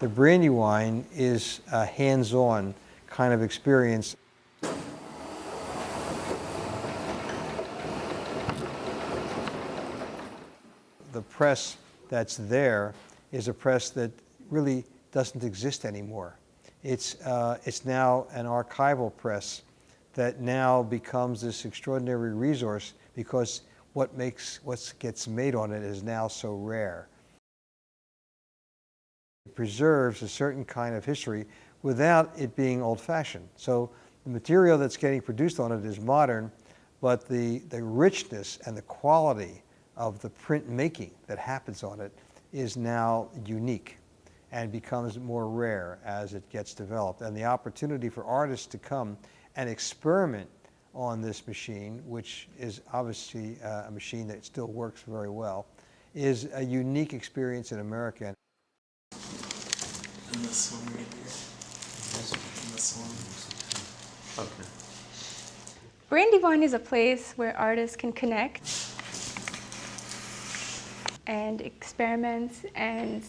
The Brandywine is a hands-on kind of experience. The press that's there is a press that really doesn't exist anymore. It's now an archival press that now becomes this extraordinary resource because what gets made on it is now so rare. It preserves a certain kind of history without it being old-fashioned. So the material that's getting produced on it is modern, but the richness and the quality of the printmaking that happens on it is now unique and becomes more rare as it gets developed. And the opportunity for artists to come and experiment on this machine, which is obviously a machine that still works very well, is a unique experience in America. And this one right here. And this one. Okay. Brandywine is a place where artists can connect and experiment and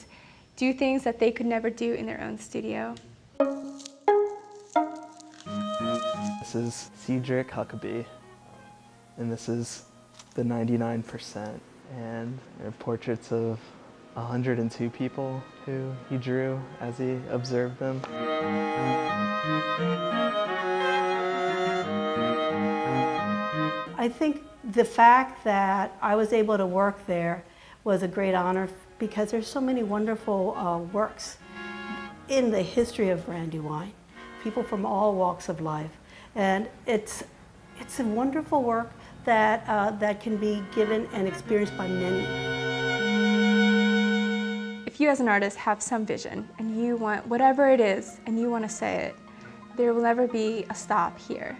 do things that they could never do in their own studio. This is Cedric Huckabee, and this is the 99%, and they're portraits of 102 people who he drew as he observed them. I think the fact that I was able to work there was a great honor because there's so many wonderful works in the history of Brandywine, people from all walks of life. And it's a wonderful work that, that can be given and experienced by many. If you as an artist have some vision and you want whatever it is and you want to say it, there will never be a stop here.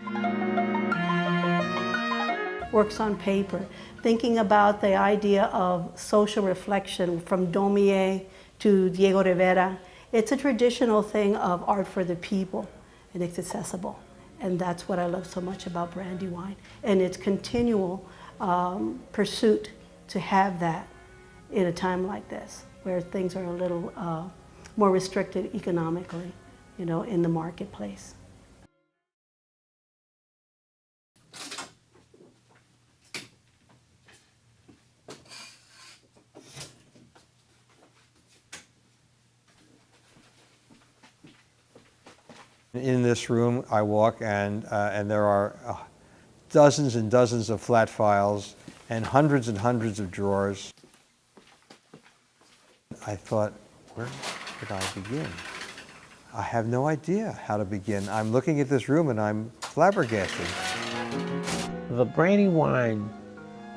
Works on paper, thinking about the idea of social reflection from Daumier to Diego Rivera. It's a traditional thing of art for the people, and it's accessible. And that's what I love so much about Brandywine, and its continual pursuit to have that in a time like this, where things are a little more restricted economically, you know, in the marketplace. In this room, I walk and there are dozens and dozens of flat files and hundreds of drawers. I thought, where could I begin? I have no idea how to begin. I'm looking at this room and I'm flabbergasted. The Brandywine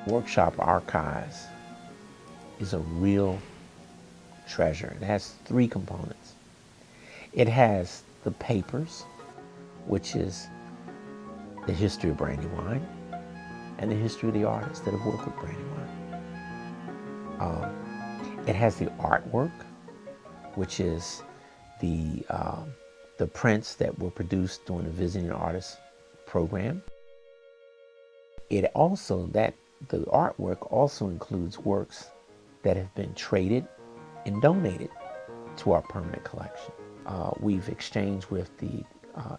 Workshop Archives is a real treasure. It has three components. It has the papers, which is the history of Brandywine and the history of the artists that have worked with Brandywine. It has the artwork, which is the prints that were produced during the Visiting Artists program. The artwork also includes works that have been traded and donated to our permanent collection. We've exchanged with the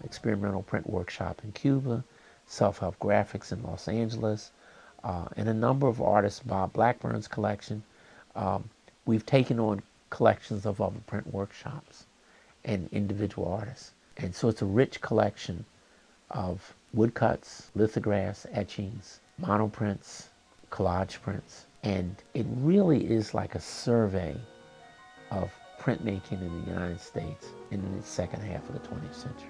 Experimental Print Workshop in Cuba, Self-Help Graphics in Los Angeles, and a number of artists, Bob Blackburn's collection. We've taken on collections of other print workshops and individual artists. And so it's a rich collection of woodcuts, lithographs, etchings, monoprints, collage prints. And it really is like a survey of printmaking in the United States in the second half of the 20th century.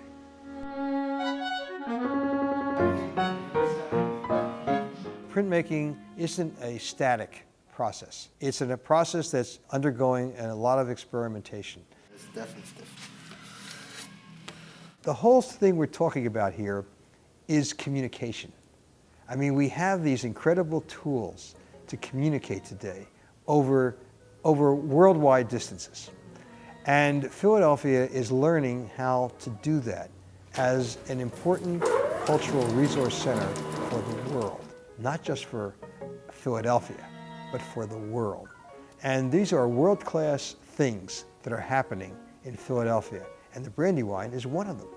Printmaking isn't a static process. It's a process that's undergoing a lot of experimentation. It's definitely different. The whole thing we're talking about here is communication. I mean, we have these incredible tools to communicate today over worldwide distances. And Philadelphia is learning how to do that as an important cultural resource center for the world, not just for Philadelphia, but for the world. And these are world-class things that are happening in Philadelphia, and the Brandywine is one of them.